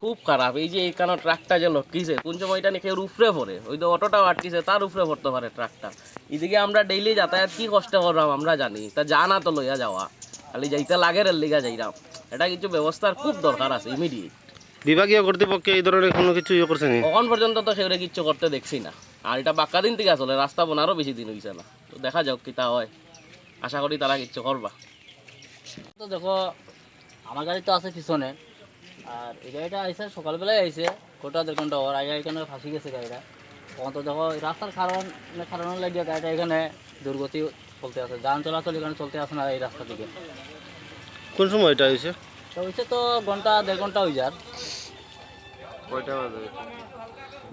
খুব খারাপ। এই যে এইখানে ট্রাকটা যে লটকিছে কোন সময় এটা নাকি উপরে পড়ে, ওই তো অটোটাও আটকিছে তার উপরে পড়তে পারে ট্রাকটা। এদিকে আমরা ডেইলি যাতায়াত কি কষ্ট করলাম আমরা জানি, তা যা না তো লইয়া যাওয়া, খালি যাইতে লাগে রেল লিগা যাইরাম। এটা কিছু ব্যবস্থার খুব দরকার আছে ইমিডিয়েট। বিভাগীয় কর্তৃপক্ষে এই ধরনের কোনো কিছু ইয়ে করছে নি? এখন পর্যন্ত তো সেগুলো কিচ্ছু করতে দেখছি না। আর এটা বাক্কা দিন থেকে আসলে রাস্তা বোনারও বেশি দিন হয়েছে না, তো দেখা যাক কিতা হয়। আশা করি তারা কিচ্ছু করবা। তো দেখো আমার গাড়ি তো আছে পিছনে, আর এই গাড়িটা আইসে সকালবেলায় আইসে গোটা 1.5 ঘন্টা ওর আগে এখানে ফাঁসি গেছে গাড়িটা। তখন তো দেখো এই রাস্তার কারণ লাগিয়ে গাড়িটা এখানে দুর্গতি চলতে আছে, যান চলাচল এখানে চলতে আসে না এই রাস্তা থেকে। কোন সময় এটা হয়েছে? তো হইছে তো 1.5 ঘন্টা হয়ে যার, কয়টা বাজে?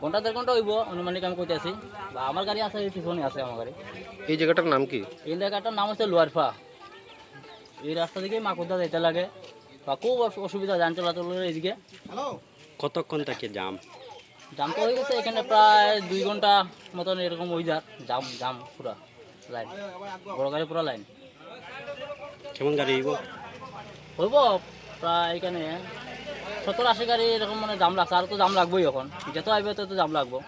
1.5 ঘন্টা হইব অনুমানিক আমি কইতে আছি। বা আমার গাড়ি আছে এই পিছনে আছে আমার গাড়ি। এই জায়গাটার নাম কি? এই জায়গাটার নাম হচ্ছে লোয়ারফা। এই রাস্তা থেকে মাকুদা যাইতে লাগে বা খুব অসুবিধা যান চলাচলের এইদিকে। কতক্ষণ থাকে জাম? জাম তো হয়ে গেছে এখানে প্রায় 2 ঘন্টা মতন এরকম হয়ে যার জাম জাম পুরা লাইন, বড় গাড়ি পুরা লাইন কেমন গাড়ি হইব? হইব প্রায় এখানে 70-80 গাড়ি এরকম মানে জাম লাগছে, আর তো জাম লাগবোই এখন, যেহেতু আইবে তো জাম লাগবো।